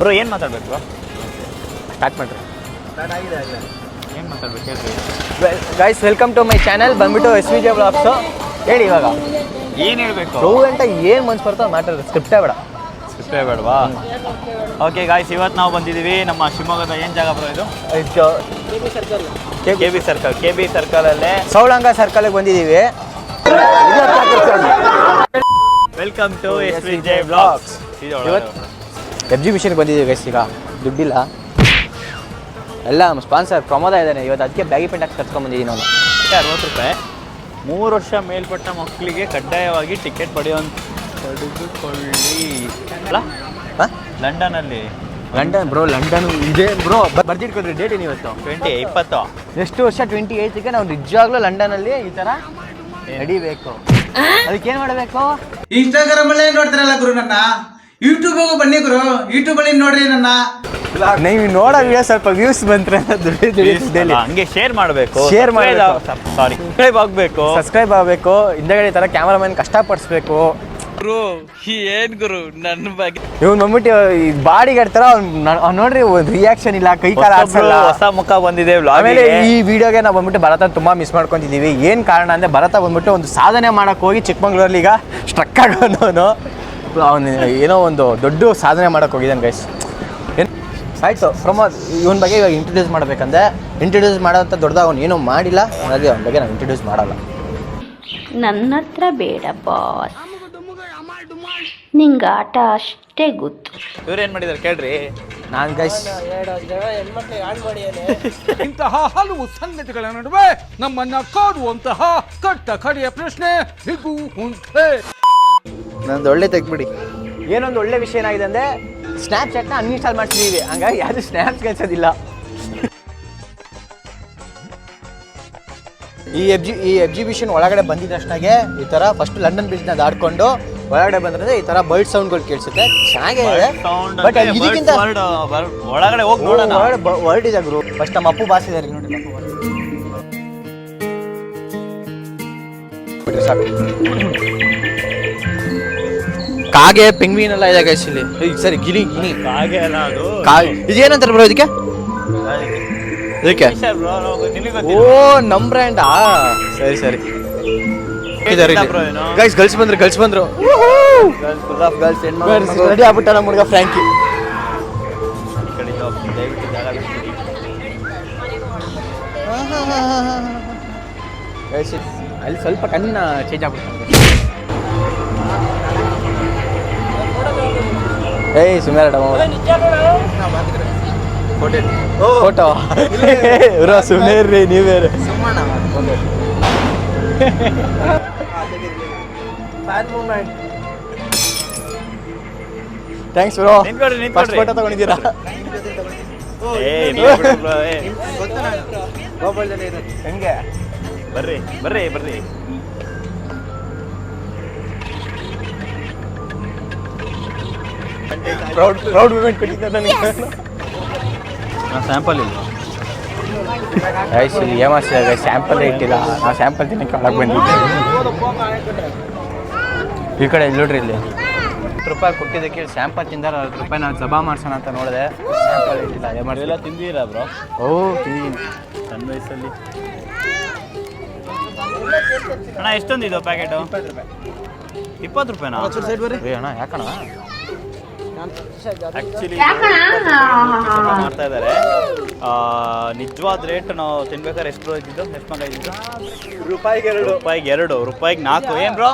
Bro ಏನು ಮಾತಾಡ್ಬೇಕು bro? Start ಮಾಡ್ರಿ. ಏನು ಮಾತಾಡ್ಬೇಕು ಹೇಳ್ರಿ. Guys welcome to my channel ಬಂದ್ಬಿಟ್ಟು SVJ ಬ್ಲಾಗ್ಸು. ಹೇಳಿ ಇವಾಗ ಏನು ಹೇಳಬೇಕು? ಲವ್ ಅಂತ ಏನು ಮನ್ಸು ಬರ್ತೋ ಮಾತಾಡೋದು, ಸ್ಕ್ರಿಪ್ಟೇ ಬೇಡವಾ? ಓಕೆ ಗಾಯ್ಸ್, ಇವತ್ತು ನಾವು ಬಂದಿದ್ದೀವಿ ನಮ್ಮ ಶಿವಮೊಗ್ಗದ ಏನು ಜಾಗ ಬ್ರೋ ಇದು? ಕೆ ಬಿ ಸರ್ಕಲಲ್ಲೇ ಸೌಳಂಗ ಸರ್ಕಲ್ಗೆ ಬಂದಿದ್ದೀವಿ. Welcome to SVJ vlogs. ಇವತ್ತು ಎಕ್ಸಿಬಿಷನ್ಗೆ ಬಂದಿದ್ದೀವಿ ಗೈಸ್. ಈಗ ದುಡ್ಡಿಲ್ಲ, ಎಲ್ಲ ನಮ್ಮ ಸ್ಪಾನ್ಸರ್ ಪ್ರಮೋದ ಇದ್ದಾನೆ ಇವತ್ತು, ಅದಕ್ಕೆ ಬ್ಯಾಗಿ ಪೆಂಟ್ ಹಾಕಿ ಕರ್ಸ್ಕೊಂಡ್ಬಂದಿದ್ದೀನಿ ನಾನು. 60 ರೂಪಾಯಿ. 3 ವರ್ಷ ಮೇಲ್ಪಟ್ಟ ಮಕ್ಕಳಿಗೆ ಕಡ್ಡಾಯವಾಗಿ ಟಿಕೆಟ್ ಪಡೆದುಕೊಳ್ಳಿ ಅಲ್ಲ? ಲಂಡನಲ್ಲಿ. ಲಂಡನ್ ಇದೆ ಬ್ರೋ, ಬರ್ದಿಟ್ಕೊಡ್ರಿ ಡೇಟ್ ಏನು ಇವತ್ತು? 20 ನೆಕ್ಸ್ಟ್ ವರ್ಷ 28ಗೆ ನಾವು ನಿಜವಾಗ್ಲೂ ಲಂಡನಲ್ಲಿ ಈ ಥರ ನಡಿಬೇಕು. ಅದಕ್ಕೇನು ಮಾಡಬೇಕು? ಇನ್ಸ್ಟಾಗ್ರಾಮ್ ಅಲ್ಲೇ ನೋಡ್ತಾರಲ್ಲ ಗುರು, ನನ್ನ ಯೂಟ್ಯೂಬ್ ಬನ್ನಿ ಗುರು, ಯೂಟ್ಯೂಬ್ ಅಲ್ಲಿ ನೋಡ್ರಿ ನನ್ನ. ನೀವು ನೋಡೋ ವಿಡಿಯೋ ಸ್ವಲ್ಪ ವ್ಯೂಸ್ ಬಂದ್ರೆ ಹಂಗೆ ಶೇರ್ ಮಾಡಬೇಕು, ಸಬ್ಸ್ಕ್ರೈಬ್ ಆಗಬೇಕು. ಹಿಂದಗಡೆ ಈ ಥರ ಕ್ಯಾಮರಾಮನ್ ಕಷ್ಟಪಡಿಸ್ಬೇಕು. ಏನ್ ಗುರು ನನ್ನ ಬಗ್ಗೆ ಇವ್ನು ಬಂದ್ಬಿಟ್ಟು ಬಾಡಿಗೆ ಆಡ್ತಾರ ಅವ್ನು ನೋಡ್ರಿ, ಒಂದು ರಿಯಾಕ್ಷನ್ ಇಲ್ಲ, ಕೈ ಕಾಲ ಆಡ್ಸಲ್ಲ. ಹೊಸ ಮುಖ ಬಂದಿದೆ. ಆಮೇಲೆ ಈ ವಿಡಿಯೋಗೆ ನಾವು ಬಂದ್ಬಿಟ್ಟು ಭರತ ತುಂಬಾ ಮಿಸ್ ಮಾಡ್ಕೊಂತಿದ್ದೀವಿ. ಏನು ಕಾರಣ ಅಂದರೆ ಭರತ ಬಂದ್ಬಿಟ್ಟು ಒಂದು ಸಾಧನೆ ಮಾಡಕ್ಕೆ ಹೋಗಿ ಚಿಕ್ಕಮಂಗ್ಳೂರಲ್ಲಿ ಈಗ ಸ್ಟ್ರಕ್ ಆಗೋನು. ಅವನು ಏನೋ ಒಂದು ದೊಡ್ಡ ಸಾಧನೆ ಮಾಡಕ್ಕೆ ಹೋಗಿದ್ದಾನೆ ಗೈಸ್. ಆಯಿತು ಪ್ರಮೋದ್, ಇವನ ಬಗ್ಗೆ ಇವಾಗ ಇಂಟ್ರೊಡ್ಯೂಸ್ ಮಾಡಬೇಕಂದ್ರೆ ಇಂಟ್ರೊಡ್ಯೂಸ್ ಮಾಡೋಂಥ ದೊಡ್ಡದಾಗ ಅವ್ನು ಏನೂ ಮಾಡಿಲ್ಲ, ಹಾಗಾಗಿ ಅವನ ಬಗ್ಗೆ ನಾವು ಇಂಟ್ರೊಡ್ಯೂಸ್ ಮಾಡಲ್ಲ. ನನ್ನ ಹತ್ರ ಬೇಡ ಬಾಸ್, ನಿಂಗೆ ಆಟ ಅಷ್ಟೇ ಗೊತ್ತು. ಇವ್ರೇನು ಮಾಡಿದಾರೆ ಕೇಳ್ರಿ. ನಾನು ಗೈಸ್ ಇಂತಹ ಹಲವು ಸಂಗತಿಗಳ ನಡುವೆ ನಮ್ಮನ್ನ ಕಾಡುವಂತಹ ಕಟ್ಟ ಕಡೆಯ ಪ್ರಶ್ನೆ ಇದು ಉಂಟೆ. ನಂದು ಒಳ್ಳೆ ತೆಗ್ಬಿಡಿ. ಏನೊಂದು ಒಳ್ಳೆ ವಿಷಯ ಏನಾಗಿದೆ ಅಂದರೆ ಸ್ನ್ಯಾಪ್ಚಾಟ್ನ ಅನ್ಇನ್ಸ್ಟಾಲ್ ಮಾಡ್ತಿದ್ದೀವಿ, ಹಂಗಾಗಿ ಯಾರು ಸ್ನ್ಯಾಪ್ ಕಳ್ಸೋದಿಲ್ಲ. ಈ ಎಕ್ಸಿಬಿಷನ್ ಒಳಗಡೆ ಬಂದಿದ್ದಷ್ಟಾಗೆ ಈ ಥರ ಫಸ್ಟ್ ಲಂಡನ್ ಬ್ರಿಡ್ಜ್ನ ದಾಡ್ಕೊಂಡು ಒಳಗಡೆ ಬಂದ್ರೆ ಈ ಥರ ಬರ್ಡ್ ಸೌಂಡ್ಗಳು ಕೇಳಿಸುತ್ತೆ, ಚೆನ್ನಾಗಿದೆ. ಬಟ್ ಇದಕ್ಕಿಂತ ಒಳಗಡೆ ಹೋಗಿ ನೋಡೋಣ. ವರ್ಡ್ ಇದೆ ಗುರು. ಫಸ್ಟ್ ನಮ್ಮ ಅಪ್ಪು ಬಾಸ್ ಇದ್ದಾರೆ ನೋಡಿ, ಸಾಕು. ಕಾಗೆ ಪೆಂಗ್ವಿನ್ ಎಲ್ಲ ಇದೆ ಗೈಸ್ ಇಲ್ಲಿ. ಸರಿ, ಗಿನಿ ಹಾಗೆ ಅಲ್ಲ ಅದು. ಇದೇನಂತಾರೆ ಬ್ರೋ ಇದಕ್ಕೆ? ಓ ನಮ್ ಬ್ರ್ಯಾಂಡಾ? ಸರಿ ಗೈಸ್, ಗರ್ಲ್ಸ್ ಬಂದ್ರು ರೆಡಿ ಆಗ್ಬಿಟ್ಟ ನಮ್ಮ ಹುಡುಗ ಫ್ರ್ಯಾಂಕಿ. ಅಲ್ಲಿ ಸ್ವಲ್ಪ ಕಣ್ಣ ಚೇಂಜ್ ಆಗ್ಬಿಡ್ತಾರೆ. ಏಯ್ ಸುಮ್ಮನೆ ಫೋಟೋ ಸುಮ್ಮನೆ ಇರ್ರಿ ನೀವೇ. Thanks bro. ಫಸ್ಟ್ ಫೋಟೋ ತಗೊಂಡಿದ್ದೀರಾ? ಹೆಂಗೆ? ಬರ್ರಿ ಪ್ರೌಡ್ ಮೂಮೆಂಟ್ ಕೊಟ್ಟಿದ್ದ ನನಗೆ. ಸ್ಯಾಂಪಲ್ ಇಲ್ಲ ಗೈಸ್, ಇಲ್ಲಿ ಏಮಾಸ್ತಿದೆ, ಸ್ಯಾಂಪಲ್ ಇಟ್ಟಿಲ್ಲ. ನಾವು ಸ್ಯಾಂಪಲ್ ತಿನ್ನಕ್ಕೆ ಒಳಗೆ ಬಂದಿದ್ದೀವಿ. ಈ ಕಡೆ ನೋಡ್ರಿ, ಇಲ್ಲಿ 10 ರೂಪಾಯಿ ಕೊಟ್ಟಿದ್ದಕ್ಕೆ ಸ್ಯಾಂಪಲ್ ತಿಂದಾರ. 10 ರೂಪಾಯಿ ನಾವು ಜಬಾ ಮಾಡ್ಸೋಣ ಅಂತ ನೋಡಿದೆ, ಸ್ಯಾಂಪಲ್ ಇಟ್ಟಿಲ್ಲ. ಎಲ್ಲ ತಿಂದಿರಾ ಬ್ರೋ? ಓ ತಿಂದಿದ್ದೀನಿ ಸಣ್ಣ ವಯಸ್ಸಲ್ಲಿ. ಅಣ್ಣ ಎಷ್ಟೊಂದು ಇದು ಪ್ಯಾಕೆಟು? 20 ರೂಪಾಯಿನಾ? ಅಣ್ಣ ಯಾಕಣ್ಣ? ಆ್ಯಕ್ಚುಲಿ ಮಾಡ್ತಾ ಇದ್ದಾರೆ. ನಿಜವಾದ ರೇಟ್ ನಾವು ತಿನ್ಬೇಕಾದ್ರೆ ಎಷ್ಟು ಇದ್ದಿದ್ದು? ಎಷ್ಟು ಮಗ ಇದ್ದಿದ್ದು? ರೂಪಾಯಿಗೆ 2, ರೂಪಾಯಿಗೆ 4. ಏನು ಬ್ರೋ?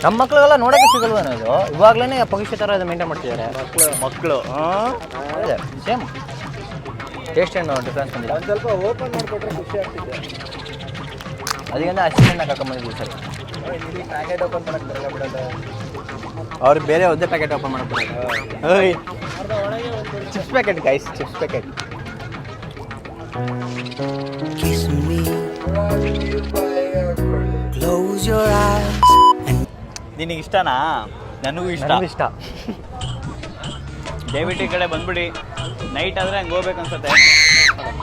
ನಮ್ಮ ಮಕ್ಳಿಗೆಲ್ಲ ನೋಡೋಕ್ಕೆ ಸಿಗಲ್ವ ಅನ್ನೋದು. ಇವಾಗಲೇ ಪರೀಕ್ಷೆ ಥರ ಇದು ಮೇಂಟೈನ್ ಮಾಡ್ತಿದ್ದಾರೆ ಮಕ್ಕಳು. ಅದೇ ಸೇಮ್ ಟೇಸ್ಟ್ ಏನು ಡಿಫ್ರೆನ್ಸ್ ಬಂದಿಲ್ಲ. ಒಂದು ಸ್ವಲ್ಪ ಓಪನ್ ಮಾಡಿಕೊಟ್ರೆ ಖುಷಿ ಆಗ್ತಿದೆ. ಅದಕ್ಕಿಂತ ಅಸಿಸ್ಟೆಂಟ್ನ ಕರ್ಕೊಂಡ್ಬಂದಿದ್ದೀವಿ ಸರ್. ಪ್ಯಾಕೆಟ್ ಓಪನ್ ಮಾಡಕ್ಕೆ ಬರಲ್ಲ ಬಿಡೋದು. ಅವ್ರು ಬೇರೆ ಒಂದೇ ಪ್ಯಾಕೆಟ್ ಓಪನ್ ಮಾಡ್ತಾರೆ. Chips packet guys, chips packet. ನಿನಗೆ ಇಷ್ಟನಾ? ನನಗೂ ಇಷ್ಟ. ದಯವಿಟ್ಟು ಈ ಕಡೆ ಬಂದ್ಬಿಡಿ. ನೈಟ್ ಆದರೆ ಹಂಗೆ ಹೋಗ್ಬೇಕು ಅನ್ಸುತ್ತೆ.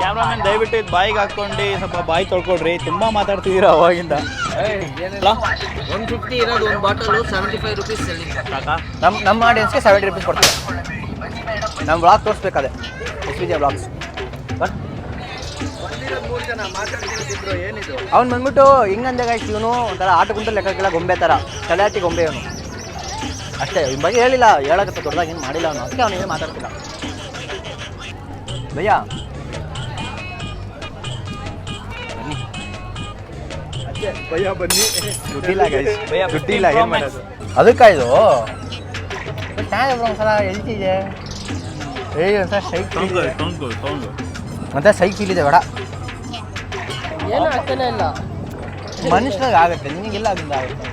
ಕ್ಯಾಮ್ರಾಮನ್ ದಯವಿಟ್ಟು ಇದು ಬಾಯಿಗೆ ಹಾಕ್ಕೊಂಡು ಸ್ವಲ್ಪ ಬಾಯಿ ತೊಳ್ಕೊಡ್ರಿ, ತುಂಬ ಮಾತಾಡ್ತಿದ್ದೀರಾ ಅವಾಗಿಂದ. 150 ಇರೋದು ಒಂದು ಬಾಟಲು 75 ರುಪೀಸ್ ಸೆಲ್ಲಿಂಗ್. ನಮ್ಮ ಆಡಿಯನ್ಸ್ಗೆ 70 ರುಪೀಸ್ ಕೊಡ್ತೀವಿ. ನಮ್ಮ ಬ್ಲಾಗ್ ತೋರಿಸ್ಬೇಕಾದೆ SVJ ಬ್ಲಾಗ್ಸ್. ಅವ್ನು ಬಂದ್ಬಿಟ್ಟು ಹಿಂಗಂದೆ ಗಾಯ್ಸ್, ಇವನು ಒಂಥರ ಆಟ ಕುಂಟ ಲೆಕ್ಕಕ್ಕೆಲ್ಲ ಗೊಂಬೆ ಥರ ತಲೆಯಾಟಿ ಗೊಂಬೆ ಅವನು ಅಷ್ಟೇ. ಇವ್ನ ಬಗ್ಗೆ ಹೇಳಿಲ್ಲ, ಹೇಳಕ್ಕೆ ದೊಡ್ಡದಾಗಿ ಏನು ಮಾಡಿಲ್ಲ ಅವನು, ಅದಕ್ಕೆ ಅವನಿಗೆ ಮಾತಾಡ್ತಿಲ್ಲ. ಭಯ್ಯ ಬನ್ನಿ, ದುಡ್ಡಿಲ್ಲ ಗೈಸ್, ದುಡ್ಡಿಲ್ಲ, ಏನು ಮಾಡೋದು ಅದಕ್ಕಾಯ್ದು. ಒಂದ್ಸಲ ಎಲ್ತಿದೆ ಒಂದ್ಸಲ ಮತ್ತೆ ಸೈಕಿಲ್ ಇದೆ ಬೇಡ, ಏನು ಆಗ್ತಾನೆ ಇಲ್ಲ. ಮನುಷ್ಯನಾಗ ಆಗುತ್ತೆ, ನಿನಗೆಲ್ಲ ಆಗಿಂದ ಆಗುತ್ತೆ.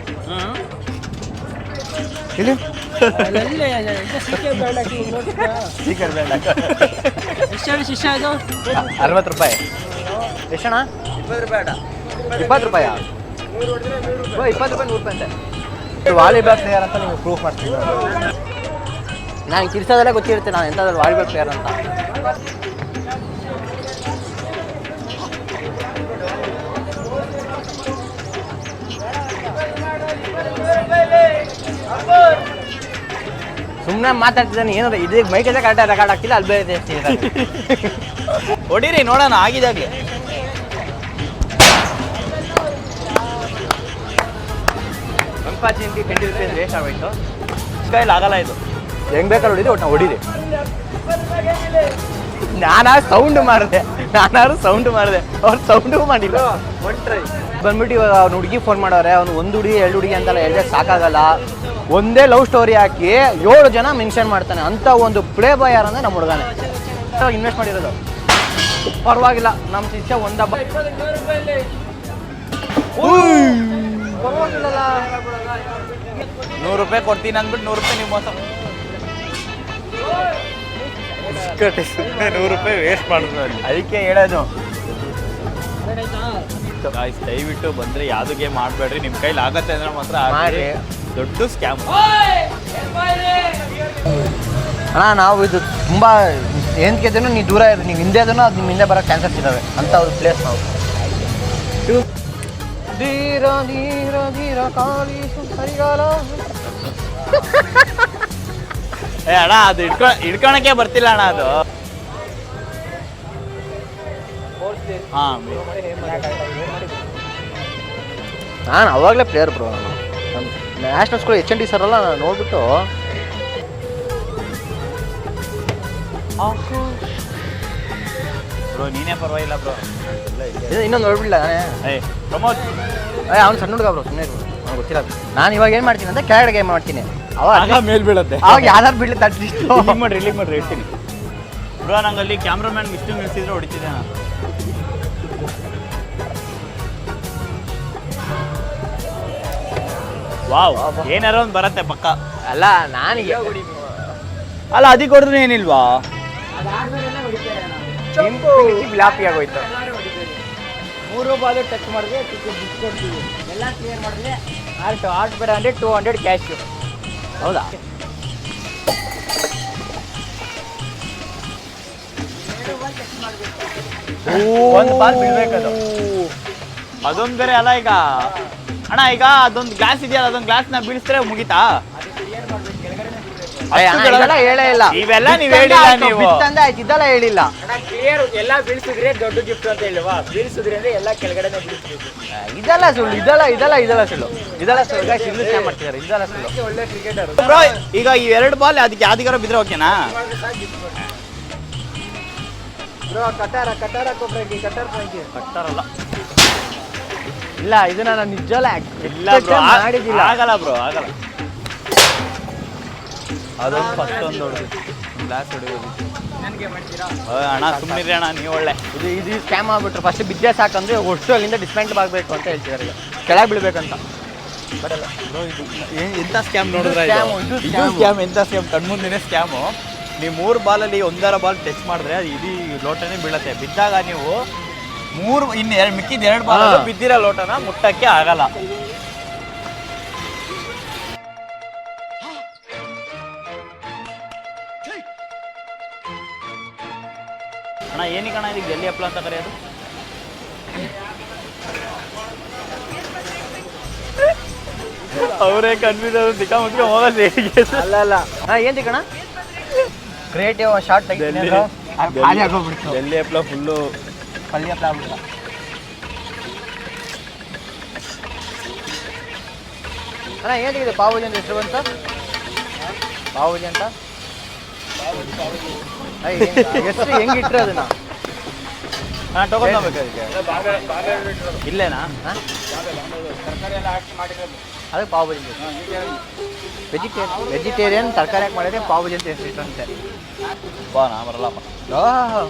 ಇಲ್ಲಿ ಸ್ಟಿಕರ್ ಬ್ರ್ಯಾಂಡ್ ಹಾಕ. ಎಷ್ಟು ಶಿಷ್ಯ ಇದು? 60 ರೂಪಾಯಿ. ಎಷ್ಟಣ್ಣ? 20 ರೂಪಾಯಿ. 20 ರೂಪಾಯಾ? 20 ರೂಪಾಯಿ 100 ರೂಪಾಯಿ ಅಂತೆ. ವಾಲಿಬಾಲ್ ಪ್ಲೇಯರ್ ಅಂತ ನೀವು ಪ್ರೂಫ್ ಮಾಡ್ತೀವಿ. ನಾನು ಕಿರ್ಸೋದಲ್ಲೇ ಗೊತ್ತಿರುತ್ತೆ ನಾನು ಎಂಥದ್ದು ವಾಲಿಬಾಲ್ ಪ್ಲೇಯರ್ ಅಂತ. ಸುಮ್ಮನೆ ಮಾತಾಡ್ತಿದ್ದಾನೆ, ಏನಾದ್ರು ಇದಕ್ಕೆ ಮೈಕೆಲ್ಲ ಕರೆಕ್ಟಾಗಿ ರೆಕಾರ್ಡ್ ಆಗ್ತಿಲ್ಲ, ಅಲ್ಲಿ ಬೇರೆ ಹೊಡೀರಿ ನೋಡೋಣ ಆಗಿದಾಗಲಿ. ಸಂಪಾಚಿ 20 ರೂಪಾಯಿ ವೇಸ್ಟ್ ಆಗೋಯ್ತು. ಕೈಲಿ ಆಗಲ್ಲ ಇದು. ಹೆಂಗ್ ಬೇಕಾದ್ರೆ ಹೊಡಿದೆ, ಒಟ್ಟು ನಾವು ಹೊಡಿದೆ. ಸೌಂಡ್ ಮಾಡಿದೆ, ಅವ್ರು ಸೌಂಡು ಮಾಡಿಲ್ಲ. ಬಂದ್ಬಿಟ್ಟು ಇವಾಗ ಅವ್ನು ಹುಡುಗಿ ಫೋನ್ ಮಾಡೋರೆ, ಅವ್ನು 1 ಹುಡುಗಿ 2 ಹುಡುಗಿ ಅಂತೆಲ್ಲ ಹೇಳಿದ್ರೆ ಸಾಕಾಗಲ್ಲ. ಒಂದೇ ಲವ್ ಸ್ಟೋರಿ ಹಾಕಿ 7 ಜನ ಮೆನ್ಷನ್ ಮಾಡ್ತಾನೆ ಅಂತ ಒಂದು ಪ್ಲೇ ಬಾಯ್ ಯಾರು ಅಂದರೆ ನಮ್ಮ ಹುಡುಗನೇ ಇನ್ವೆಸ್ಟ್ ಮಾಡಿರೋದು. ಪರವಾಗಿಲ್ಲ, ನಮ್ಮ ಶಿಷ್ಯ ಒಂದ ಪರವಾಗಿಲ್ಲ. 100 ರೂಪಾಯಿ ಕೊಡ್ತೀನಿ ಅಂದ್ಬಿಟ್ಟು 100 ರೂಪಾಯಿ ನೀವು ಮೋಸ 100 ರೂಪಾಯಿ ವೇಸ್ಟ್ ಮಾಡಿದ್ರು. ಅದಕ್ಕೆ ಹೇಳೋದು, ದಯವಿಟ್ಟು ಬಂದರೆ ಯಾವುದು ಗೇಮ್ ಆಡಬೇಡ್ರಿ. ನಿಮ್ಮ ಕೈಲಿ ಆಗತ್ತೆ ಅಂದ್ರೆ ಮಾತ್ರ ಮಾಡಿ. ದೊಡ್ಡ ಸ್ಕ್ಯಾಮ್ ಅಣ್ಣ. ನಾವು ಇದು ತುಂಬ ಏನಕ್ಕಿದ್ದೇನೋ ನೀವು ದೂರ ಇರಿ, ನೀವು ಹಿಂದೆ ಅದನ್ನು ಅದು ನಿಮ್ಮ ಹಿಂದೆ ಬರೋ ಚಾನ್ಸಸ್ ಇದ್ದಾವೆ ಅಂತ ಒಂದು ಪ್ಲೇಸ್ ನಾವು. ಧೀರ ಧೀರ ಧೀರ ಕಾಲಿಸು ಸರಿಗಾಲ. ಅಣ್ಣ ಅದು ಹಿಡ್ಕೊಳಕ್ಕೆ ಬರ್ತಿಲ್ಲ ಅಣ್ಣ ಅದು. ಹಾಂ, ನಾನು ಅವಾಗಲೇ ಪ್ಲೇಯರ್ ಬ್ರೋ. ನಾನು ನ್ಯಾಷನಲ್ ಸ್ಕೂಲ್ HND ಸರ್ ಎಲ್ಲ ನಾನು ನೋಡ್ಬಿಟ್ಟು ಬ್ರೋ ನೀನೇ ಪರವಾಗಿಲ್ಲ ಬ್ರೋ. ಇನ್ನೊಂದು ನೋಡ್ಬಿಡ್ಲ ನಾನೇ. ಪ್ರಮೋದ್ ಅವ್ನು ಸಣ್ಣ ಹುಡುಗ ಬ್ರೋ, ಸುಮ್ಮನೆ ಅವ್ನು ಗೊತ್ತಿಲ್ಲ. ನಾನು ಇವಾಗ ಏನು ಮಾಡ್ತೀನಿ ಅಂತ ಕೆಳಗಡೆ ಗೇಮ್ ಮಾಡ್ತೀನಿ. ಅವಾಗ ಮೇಲ್ ಬೀಳುತ್ತೆ. ಅವಾಗ ಯಾರು ಬೀಳಲಿ ತಟ್ಟಿಷ್ಟು ರಿಲೀಕ್ ಮಾಡ್ರಿ ಹೇಳ್ತೀನಿ ಬ್ರೋ. ನಂಗೆ ಅಲ್ಲಿ ಕ್ಯಾಮ್ರಾಮ್ಯಾನ್ ವಿಷ್ಣು ನಿಲ್ಸಿದ್ರೆ ಹೊಡಿತಿದ್ದೆ ನಾನು. ವಾವ್, ಏನಾರ ಒಂದು ಬರತ್ತೆ ಪಕ್ಕ. ಅಲ್ಲ ನಾನಿಗೆ ಅಲ್ಲ ಅದಕ್ಕೆ ಹೊಡೆದ್ರೆ ಏನಿಲ್ವಾ? ಬ್ಲಾಪಿ ಆಗೋಯ್ತು. 3 ಬಾಲ್ ಟಚ್ ಮಾಡಿದ್ರೆ ಟಿಕೆಟ್ ಕೊಡ್ತೀವಿ. ಎಲ್ಲ ಕ್ಲಿಯರ್ ಮಾಡಿದ್ರೆ ಆರ್ಟ್ ಬೇಡ ಅಂದರೆ 200 ಕ್ಯಾಶು. ಹೌದಾ? ಒಂದು ಬಾಲ್ ಬಿಡ್ಬೇಕದು. ಅದೊಂದು ಬೇರೆ ಅಲ್ಲ. ಈಗ ಅಣ್ಣ ಈಗ ಅದೊಂದು ಗ್ಲಾಸ್ ಇದೆಯಲ್ಲ, ಅದೊಂದು ಗ್ಲಾಸ್ನ ಬೀಳಿಸಿದ್ರೆ ಮುಗಿತಾ? ಇದೆಲ್ಲ ಹೇಳೇ ಇಲ್ಲ. ಇವೆಲ್ಲ ನೀವು ಹೇಳಿಲ್ಲ. ನೀವು ಇದೆಲ್ಲ ಹೇಳಿಲ್ಲ. ಎಲ್ಲ ಬೀಳ್ಸಿದ್ರೆ ದೊಡ್ಡ ಗಿಫ್ಟ್ ಅಂತ ಹೇಳಿಲ್ವಾ? ಬೀಳ್ಸಿದ್ರೆ ಅಂದ್ರೆ ಎಲ್ಲ ಕೆಳಗಡೆನೆ ಬೀಳ್ಸ್ಬೇಕು. ಇದೆಲ್ಲ ಸುಳ್ಳು, ಇದೆಲ್ಲ ಸುಳ್ಳು, ಇದೆಲ್ಲ ಸುಳ್ಳು. ಇಲ್ಲೂ ಸ್ಕ್ಯಾಮ್ ಮಾಡ್ತಿದ್ದಾರೆ, ಇದೆಲ್ಲ ಸುಳ್ಳು. ಒಳ್ಳೆ ಕ್ರಿಕೆಟರ್ ಬ್ರೋ. ಈಗ ಈ 2 ಬಾಲ್ ಅದಕ್ಕೆ ಯಾವ್ದಿಗಾರ ಬಿದ್ರೆ ಓಕೆನಾ? ಬ್ರೋ ಕಟಾರ ಕೊಬ್ರಗಿ ಕಟಾರ್ ಪಾಯಿಂಟ್ ಕಟ್ಟಾರಲ್ಲ. ಇಲ್ಲ, ಇದನ್ನ ನಾನು ನಿಜವಲ್ಲ ಇಲ್ಲ ಬ್ರೋ, ಮಾಡಿದಿಲ್ಲ. ಆಗಲ್ಲ ಬ್ರೋ, ಆಗಲ್ಲ. ಅದೊಂದು ಫಸ್ಟ್ ಒಂದು ಹೊಡೆದು ಗ್ಲಾಸ್ ಹೊಡೆಯೋದು. ನನಗೆ ಮಾಡ್ತೀರಾ? ಅಣ್ಣ ಸುಮ್ಮನಿರಿ ಅಣ್ಣ, ನೀವು ಒಳ್ಳೆ ಇದು ಸ್ಕ್ಯಾಮ್ ಆಗ್ಬಿಟ್ರು. ಫಸ್ಟ್ ಬಿದ್ದೆ ಸಾಕಂದ್ರೆ ಅಷ್ಟು ಅಲ್ಲಿಂದ ಡಿಸ್ಮೆಂಟ್ ಆಗಬೇಕು ಅಂತ ಹೇಳ್ತಿದ್ದಾರೆ. ಈಗ ಕೆಳಗೆ ಬೀಳ್ಬೇಕಂತ. ಬರಲ್ಲ ಬ್ರೋ. ಇದು ಎಂಥ ಸ್ಕ್ಯಾಮ್ ನೋಡಿದ್ರೆ ಇದು ಸ್ಕ್ಯಾಮ್, ಎಂಥ ಸ್ಕ್ಯಾಮ್. ಕಣ್ಮುಂದಿನೇ ಸ್ಕ್ಯಾಮು. ನೀವು 3 ಬಾಲಲ್ಲಿ 1 ಬಾಲ್ ಟಚ್ ಮಾಡಿದ್ರೆ ಅದು ಇಡೀ ಲೋಟನೇ ಬೀಳತ್ತೆ. ಬಿದ್ದಾಗ ನೀವು ಮಿಕ್ಕಿದ 2 ಬಾಲ್ ಬಿದ್ದಿರೋ ಲೋಟನ ಮುಟ್ಟಕ್ಕೆ ಆಗಲ್ಲ. ಅಣ್ಣ ಏನಕ್ಕೆ ಅಣ್ಣ ಇದಕ್ಕೆ ಜಲ್ಲಿ ಹಪ್ಪಳ ಅಂತ ಕರೆಯೋದು? ಅವರೇ ಕನ್ಫ್ಯೂಸ್ ಆದ್ರು ದಿಕ್ಕ ಮುಚ್ಕ ಹೋಗಲ್ಲ ಅಲ್ಲ ಅಲ್ಲ ಏನು ತಿಕ್ಕಣ ಕ್ರಿಯೇಟಿವ್ ಶಾರ್ಟ್ ಖಾಲಿ ಆಗೋಗ್ಬಿಡ್ತು ಡೆಲ್ಲಿ ಹಪ್ಳ ಫುಲ್ಲು ಪಲ್ಯ ಹಪ್ಳ ಆಗ್ಬಿಡ್ತ ಅಣ್ಣ ಏನಿದೆ ಪಾವಜಿ ಅಂತ ಹೆಸರು ಬಂತ ಪಾವಜಿ ಅಂತ ಹೆಸರು ಹೆಂಗಿಟ್ರೆ ಅದನ್ನ ಹಾಂ ತಗೊಂಡ್ಬೇಕು ಅದಕ್ಕೆ ಇಲ್ಲೇನಾ ಅದಕ್ಕೆ ಪಾವ್ ಭಾಜಿ ವೆಜಿಟೇರಿಯನ್ ತರಕಾರಿ ಹಾಕಿ ಮಾಡಿದ್ರೆ ಪಾವ್ ಭಾಜಿ ಅಂತ ಹೆಸರಿಟ್ಟಂತೆ ಬಾ ನಾ ಬರಲ್ಲಪ್ಪ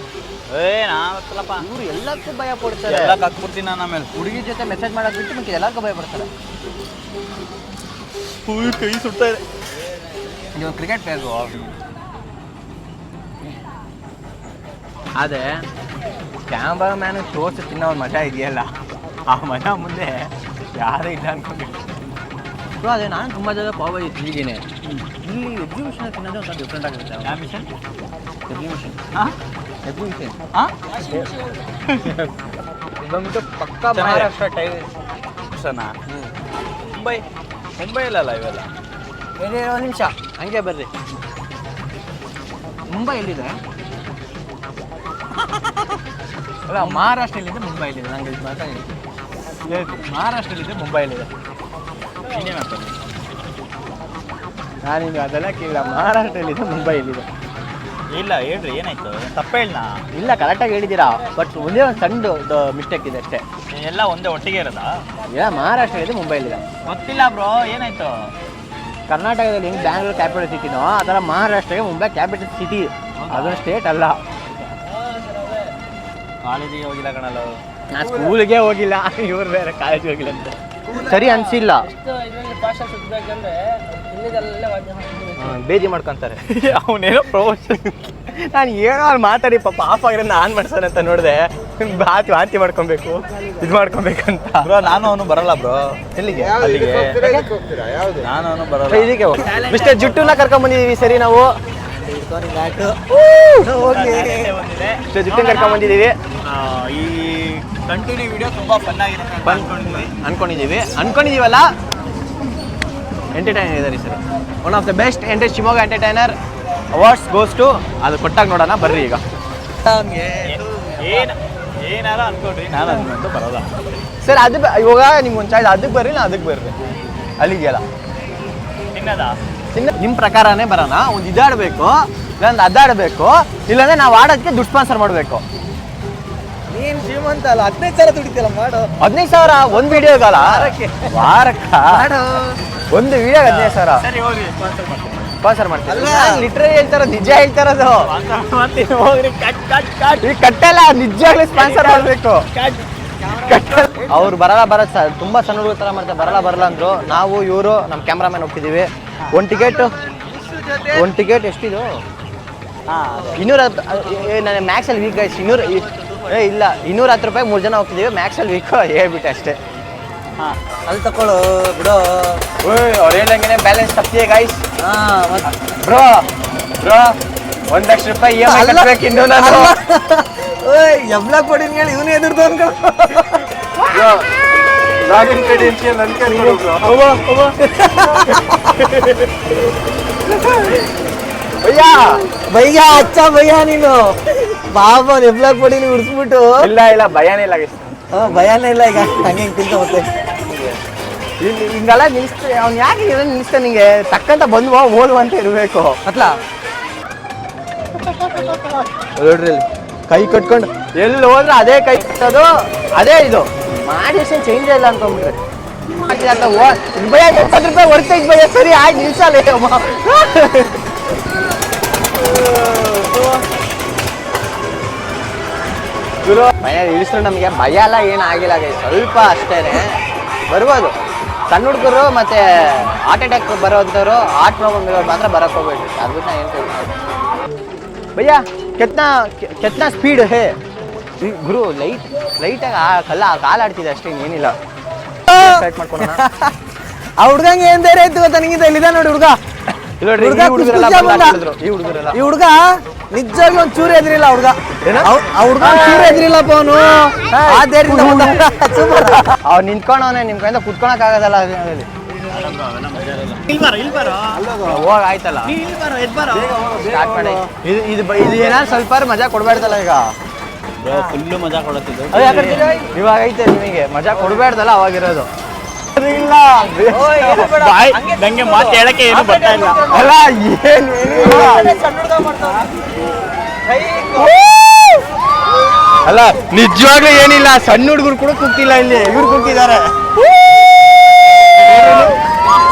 ನಾ ಬರ್ತಲ್ಲಪ್ಪ ಇವರು ಎಲ್ಲಕ್ಕೂ ಭಯ ಪಡ್ತಾರೆ ಎಲ್ಲ ಕಕ್ಬಿಡ್ತೀನಿ ನಾನು ಆಮೇಲೆ ಹುಡುಗಿ ಜೊತೆ ಮೆಸೇಜ್ ಮಾಡೋದು ಬಿಟ್ಟು ಮತ್ತೆ ಎಲ್ಲರಿಗೂ ಭಯ ಪಡ್ತಾರೆ ಕೈ ಸುಡ್ತಾ ಇದೆ ನೀವು ಕ್ರಿಕೆಟ್ ಪ್ಲೇಯರ್ಗು ಅದೇ ಕ್ಯಾಮ್ರಾ ಮ್ಯಾನ್ ತೋರ್ಸಿ ತಿನ್ನೋ ಒಂದು ಮಜಾ ಇದೆಯಲ್ಲ ಆ ಮಜಾ ಮುಂದೆ ಯಾರೂ ಇಲ್ಲ ಅನ್ಕೊಂಡಿಲ್ಲ ಅದೇ ನಾನು ತುಂಬ ಜನ ಪಾವ್ ಭಾಜಿ ತಿಂದಿದ್ದೀನಿ ಇಲ್ಲಿ ಎಕ್ಸಿಬಿಷನ್ ತಿನ್ನೋದು ಒಂಥರ ಡಿಫ್ರೆಂಟ್ ಆಗಿರುತ್ತೆ ಯಾವ ಮಿಷನ್ ಎಕ್ಸಿಬಿಷನ್ ಹಾಂ ಎಕ್ಸಿಬಿಷನ್ ಹಾಂ ಇದೊಂದು ಪಕ್ಕ ಮಹಾರಾಷ್ಟ್ರ ಟೈಮ್ಸನಾ ಮುಂಬೈಲಲ್ಲ ಇವೆಲ್ಲ ಒಂದು ನಿಮಿಷ ಹಂಗೆ ಬರ್ರಿ ಮುಂಬೈ ಎಲ್ಲಿದೆ ಅಲ್ಲ ಮಹಾರಾಷ್ಟ್ರಲ್ಲಿದೆ ಮುಂಬೈಲಿದೆ ನಂಗೆ ಇದು ಮಾತಾಡಿ ಮಹಾರಾಷ್ಟ್ರಲ್ಲಿದೆ ಮುಂಬೈಲಿದೆ ಇನ್ನೇನು ಆಗ್ತದೆ ನಾನು ನಿಮ್ಗೆ ಅದೆಲ್ಲ ಕೇಳಿಲ್ಲ ಮಹಾರಾಷ್ಟ್ರಲ್ಲಿದೆ ಮುಂಬೈಲಿದೆ ಇಲ್ಲ ಹೇಳ್ರಿ ಏನಾಯ್ತು ತಪ್ಪ ಹೇಳನಾ ಇಲ್ಲ ಕರೆಕ್ಟಾಗಿ ಹೇಳಿದ್ದೀರಾ ಬಟ್ ಒಂದೇ ಒಂದು ಸಣ್ಣ ಮಿಸ್ಟೇಕ್ ಇದೆ ಅಷ್ಟೇ ಎಲ್ಲ ಒಂದೇ ಒಟ್ಟಿಗೆ ಇರೋದಾ ಇಲ್ಲ ಮಹಾರಾಷ್ಟ್ರಲ್ಲಿದೆ ಮುಂಬೈಲಿದೆ ಗೊತ್ತಿಲ್ಲ ಬ್ರೋ ಏನಾಯ್ತು ಕರ್ನಾಟಕದಲ್ಲಿ ಹೆಂಗೆ ಬ್ಯಾಂಗ್ಳೂರ್ ಕ್ಯಾಪಿಟಲ್ ಸಿಟಿನೋ ಆ ಥರ ಮಹಾರಾಷ್ಟ್ರಗೆ ಮುಂಬೈ ಕ್ಯಾಪಿಟಲ್ ಸಿಟಿ ಅದೊಂದು ಸ್ಟೇಟ್ ಅಲ್ಲ ಕಾಲೇಜಿಗೆ ಹೋಗಿಲ್ಲ ಕಣಲ್ಲ ನಾನು ಸ್ಕೂಲಿಗೆ ಹೋಗಿಲ್ಲ ಇವ್ರು ಬೇರೆ ಕಾಲೇಜ್ ಹೋಗಿಲ್ಲ ಅಂತ ಸರಿ ಅನಿಸಿಲ್ಲ ಬೇಜಿ ಮಾಡ್ಕೊಂತಾರೆ ಅವನೇನೋ ಪ್ರಮೋಷನ್ ನಾನು ಏನೋ ಅಲ್ಲಿ ಮಾತಾಡಿ ಪಾಪ ಆಫ್ ಆಗಿರೋ ಆನ್ ಮಾಡ್ಸೋಣ ಅಂತ ನೋಡಿದೆ ವಾಂತಿ ಮಾಡ್ಕೊಬೇಕು ಇದು ಮಾಡ್ಕೊಬೇಕಂತ ಬ್ರೋ ನಾನು ಅವನು ಬರಲ್ಲ ಬ್ರೋ ಎಲ್ಲಿಗೆ ಅಲ್ಲಿಗೆ ನಾನು ಅವನು ಬರಲ್ಲ ಇದಕ್ಕೆ ಮಿಸ್ಟರ್ ಜುಟ್ಟುನ ಕರ್ಕೊಂಡ್ ಬಂದಿದೀವಿ ಸರಿ ನಾವು ಮಿಸ್ಟರ್ ಜುಟ್ಟುನ ಕರ್ಕೊಂಡ್ ಬಂದಿದೀವಿ ಈ ಕಂಟಿನ್ಯೂ ವಿಡಿಯೋ ತುಂಬಾ ಫನ್ ಆಗಿರುತ್ತೆ ಅನ್ಕೊಂಡಿದೀವಲ್ಲ ಎಂಟರ್ಟೈನರ್ ಇದ್ದಾರೆ sir one of the best Shivamogga entertainer awards goes to ಅದು ಕೊಟ್ಟಾಗ ನೋಡೋಣ ಬರ್ರಿ ಈಗ ಏನಾರ ಅನ್ಕೊಂಡ್ರಿ ನಾನು ಅನ್ಕೊಂಡು ಬರೋಲ್ಲ ಸರ್ ಅದು ಇವಾಗ ನಿಮ್ಗೆ ಒಂದು ಚಾಯ್ಸ್ ಅದಕ್ಕೆ ಬರ್ರಿ ನಾ ಅದಕ್ಕೆ ಬರ್ರಿ ಅಲ್ಲಿಗೆಲ್ಲ ತಿನ್ನದ ನಿಮ್ಮ ಪ್ರಕಾರನೇ ಬರೋಣ ಒಂದು ಇದಾಡಬೇಕು ಇಲ್ಲಾಂದ್ರೆ ಅದಾಡಬೇಕು ಇಲ್ಲಾಂದ್ರೆ ನಾವು ಆಡೋದಕ್ಕೆ ದುಡ್ಡು ಸ್ಪಾನ್ಸರ್ ಮಾಡಬೇಕು ನೀನ್ ಶ್ರೀಮಂತ ಅಲ್ಲ 15,000 ದುಡಿತಲ್ಲ ಮಾಡು 15,000 ಒಂದು ವಿಡಿಯೋಗಲ್ಲ ವಾರಕ್ಕ ಒಂದು ವಿಡಿಯೋ 15,000 ಸರಿ ಹೋಗ್ರಿ ಸ್ಪಾನ್ಸರ್ ಮಾಡ್ತೀನಿ ಸ್ಪಾನ್ಸರ್ ಮಾಡ್ತೀನಿ ಲಿಟ್ರಲಿ ಹೇಳ್ತಾರ ನಿಜ ಹೇಳ್ತಾರದು ಮಾಡ್ತೀನಿ ಹೋಗ್ರಿ ಈಗ ಕಟ್ಟಲ್ಲ ನಿಜವಾಗ್ಲೂ ಸ್ಪಾನ್ಸರ್ ಮಾಡಬೇಕು ಅವ್ರು ಬರಲ್ಲ ಸರ್ ತುಂಬಾ ಸಣ್ಣ ಹುಡುಗರ ಥರ ಮಾಡ್ತಾರೆ ಬರಲ್ಲ ಅಂದ್ರು ನಾವು ಇವರು ನಮ್ಮ ಕ್ಯಾಮ್ರಾಮನ್ ಹೋಗ್ತಿದ್ದೀವಿ ಒಂದು ಟಿಕೆಟ್ ಎಷ್ಟಿದು 210 ನನ್ನ ಮ್ಯಾಕ್ಸಲ್ಲಿ ವೀಕ್ ಗೈಸ್ 200 ಇಲ್ಲ 210 ರೂಪಾಯಿ 3 ಜನ ಹೋಗ್ತಿದ್ದೀವಿ ಮ್ಯಾಕ್ಸಲ್ಲಿ ವೀಕ್ ಹೇಳ್ಬಿಟ್ಟೆ ಅಷ್ಟೇ ಅಲ್ಲಿ ತಕೊಳ್ಳು ಬಿಡೋ ಅವ್ರು ಹೇಳ್ದಂಗೆ ಬ್ಯಾಲೆನ್ಸ್ ತಪ್ಪಿದೆ ಗೈಸ್ ಬ್ರೋ 1 ಲಕ್ಷ ರೂಪಾಯಿ EMI ಕಟ್ಟಬೇಕು ಇನ್ನು ನಾನು ಎಬ್ಲ ಕೊಡಿನ ಹೇಳಿ ಇವನೇ ಎದುರ್ದು ಅನ್ಕೊಂಡು ಲಾಗಿನ್ ಕ್ರೆಡೆನ್ಷಿಯಲ್ ಅನ್ಕೊಂಡು ಭಯ್ಯ ಅಚ್ಚ ಭಯ್ಯ ನೀನು ಪಾಪ ಎಬ್ಲ ಕೊಡಿನ ಉಡ್ಸ್ಬಿಟ್ಟು ಇಲ್ಲ ಭಯನೇ ಇಲ್ಲ ಗೈಸ್ ಭಯನೇ ಇಲ್ಲ ಈಗ ಹಂಗೆ ತಿಂತ ಮತ್ತೆ ಹಿಂಗೆಲ್ಲ ನಿಲ್ಸ್ತ ಅವ್ನು ಯಾಕೆ ನಿಲ್ಸ್ತ ನಿಂಗೆ ತಕ್ಕಂತ ಬಂದ್ವ ಹೋಲ್ವ ಅಂತ ಇರಬೇಕು ಅತ್ಲ ನೋಡ್ರಿ ಕೈ ಕಟ್ಕೊಂಡು ಎಲ್ಲಿ ಹೋದ್ರೆ ಅದೇ ಕೈ ಕಟ್ಟೋದು ಅದೇ ಇದು ಮಾಡಿಸನ್ ಚೇಂಜ್ ಇಲ್ಲ ಅನ್ಕೊಂಡ್ಬಿಟ್ರೆ ಭಯ 20 ರೂಪಾಯಿ ಹೊರ್ತೈತೆ ಭಯ ಸರಿ ಆಯ್ತು ನಿಲ್ಸಲ್ಲ ಗುರು ಭಯ ಇಳಿಸ್ರು ನಮಗೆ ಭಯ ಎಲ್ಲ ಏನು ಆಗಿಲ್ಲ ಸ್ವಲ್ಪ ಅಷ್ಟೇನೆ ಬರ್ಬೋದು ಸಣ್ಣ ಹುಡುಗರು ಮತ್ತೆ ಹಾರ್ಟ್ ಅಟ್ಯಾಕ್ ಬರೋಂಥವ್ರು ಹಾರ್ಟ್ ಪ್ರಾಬ್ಲಮ್ ಇರೋರು ಮಾತ್ರ ಬರಕ್ಕೆ ಹೋಗ್ಬೇಡಿ ಅದು ಬಿಟ್ಟು ಏನು ಭಯ್ಯ ಕೆತ್ನಾ ಸ್ಪೀಡ್ ಹೇ ಗುರು ಲೈಟಾಗಿ ಕಾಲಾಡ್ತಿದೆ ಅಷ್ಟೇ ಏನಿಲ್ಲ ಸ್ಟಾರ್ಟ್ ಮಾಡ್ಕೊಳ್ಳೋಣ ಆ ಹುಡ್ಗಂಗೆ ಏನ್ ಧೈರ್ಯ ಇತ್ತು ಗೊತ್ತಾ ನಿಂಗಿಂತ ಇಲ್ಲಿದೆ ನೋಡಿ ಹುಡ್ಗ ಈ ಹುಡ್ಗ ನಿಜವಾಗ್ಲೂ ಒಂದ್ ಚೂರು ಎದ್ರಿಲ್ಲ ಹುಡ್ಗ ಆ ಹುಡ್ಗ ಚೂರು ಎದ್ರಿಲ್ಲಪ್ಪ ಅವನು ಆ ಧೈರ್ಯ ಅವ್ನು ನಿಂತ್ಕೊಂಡವನೇ ನಿಮ್ ಕೈಯಿಂದ ಕುತ್ಕೊಳಕ್ ಆಗೋದಲ್ಲ ಹೋಗ್ ಆಯ್ತಲ್ಲ ಸ್ಟಾರ್ಟ್ ಮಾಡಿ. ಇದು ಏನಾದ್ರು ಸ್ವಲ್ಪ ಮಜಾ ಕೊಡ್ಬೇಡ್ದಲ್ಲ ಈಗ. ಫುಲ್ಲು ಮಜಾ ಕೊಡುತ್ತಿದ್ದು. ಇವಾಗ ಐತೆ ನಿಮಗೆ ಮಜಾ ಕೊಡ್ಬೇಡ್ದಲ್ಲ ಅವಾಗಿರೋದು. ಇಲ್ಲ ನಂಗೆ ಮಾತು ಹೇಳಕ್ಕೆ ಏನು ಬರ್ತಾ ಇಲ್ಲ. ಅಲ್ಲ ಏನು ಅಲ್ಲ ನಿಜವಾಗ್ಲೂ ಏನಿಲ್ಲ. ಸಣ್ಣ ಹುಡುಗರು ಕೂಡ ಕೂಗ್ತಿಲ್ಲ ಇಲ್ಲಿ, ಇವ್ರು ಕೂಗ್ತಿದ್ದಾರೆ.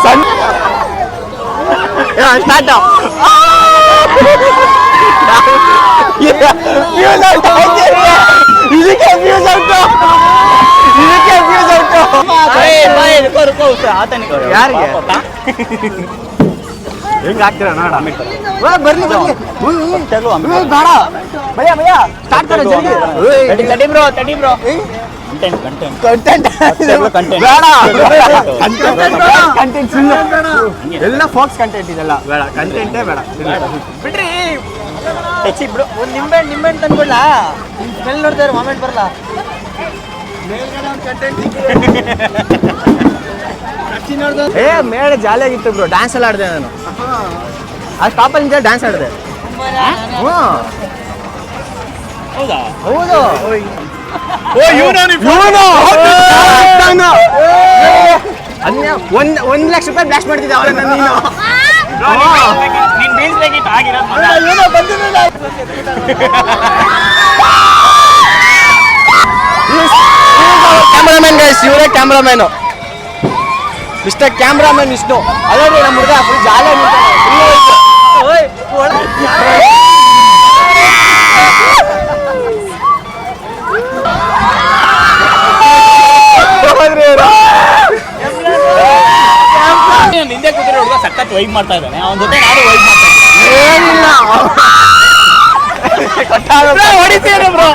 ಸಣ್ಣ ಸ್ಟಾರ್ಟ್ ಇದಕ್ಕೆ ಫ್ಯೂಸ್ ಔಟು. ಯಾರಿಗೆ ಹೆಂಗ್ ಹಾಕ್ತೀರಾ ನೋಡ. ಬರ್ಲಿ ಬರ್ಲಿ ಬೇಡ ಭಯ್ಯ ಭಯ್ಯ ಸ್ಟಾರ್ಟ್ ಕರೋ ಜಲ್ದಿ. ತಡಿ ಬ್ರೋ ಕಂಟೆಂಟ್ ಬೇಡ. ಕಂಟೆಂಟ್ ಎಲ್ಲ ಫೋಕ್ಸ್ ಕಂಟೆಂಟ್ ಇದೆಲ್ಲ ಬೇಡ. ಕಂಟೆಂಟೇ ಬೇಡ ಬಿಡ್ರಿ. ಬಿಡು ಒಂದು ನಿಂಬೆ ತಂದ್ಕೊಡ್ಲ. ಸ್ಮೆಲ್ ನೋಡ್ತಾರೆ ಮಾಮೆಂಟ್ ಬರಲ್ಲ. ಏ ಮೇಡ ಜಾಲಿಯಾಗಿತ್ತು ಬ್ರೋ. ಡ್ಯಾನ್ಸ್ ಎಲ್ಲ ಆಡಿದೆ ನಾನು. ಆ ಸ್ಟಾಪಲ್ಲಿ ನಿಂತ ಡ್ಯಾನ್ಸ್ ಆಡಿದೆ. ಹ್ಞೂ ಹೌದಾ? ಹೌದು. ಒಂದ್ ಲಕ್ಷ ರೂಪಾಯಿ ಬ್ಲಾಸ್ಟ್ ಮಾಡ್ತಿದ್ದೆ ಅವಳ ನೀನು. ನೀನ್ ಬೀಳ್ಸ್ಬೇಕಿತ್ತು ಆಗಿರೋದು. ಏನೋ ಬಂದಿರಲಿಲ್ಲ. ಕ್ಯಾಮ್ರಾಮನ್ ಗೈಸ್, ಇವರೇ ಕ್ಯಾಮ್ರಾಮನ್. Mister cameraman Vishnu. ಅದೇ ನಮ್ಮ ಹುಡುಗ ಫುಲ್ ಜಾಲಿ ಹಿಂದೆ ಕೂತಿರೋ ಹುಡುಗ ಸಖತ್ ವೈಬ್ ಮಾಡ್ತಾ ಇದ್ದಾನೆ. ಅವನ ಜೊತೆ ನಾನು ವೈಬ್ ಮಾಡ್ತಾ ಇದ್ದೀನಿ. ಏನಿಲ್ಲ ಹೊಡಿತೀರ ಬ್ರೋ.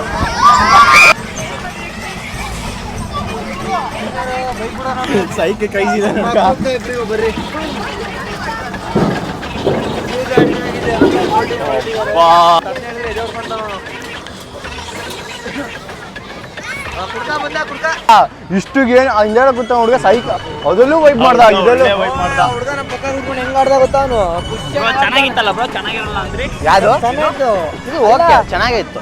ಸೈಕ್ ಕೈಸಿದ ಬರ್ರಿ. ಇಷ್ಟುಗೆ ಹಿಂದೇಳ ಕೂತ ಹುಡುಗ ಸೈಕ್ ಅದಲ್ಲೂ ವೈಪ್ ಮಾಡ್ದ. ಇದಲ್ಲೂ ಹುಡುಗನ ಪಕ್ಕ ಕೂತ್ಕೊಂಡು ಹೆಂಗ್ ಆಡ್ದ ಗೊತ್ತಾ ಅವನು. ಚೆನ್ನಾಗಿತ್ತಲ್ಲ ಬ್ರೋ, ಚೆನ್ನಾಗಿರಲ್ಲ ಅಂದ್ರಿ. ಯಾವುದು ಇದು ಓಕೆ ಚೆನ್ನಾಗಿತ್ತು.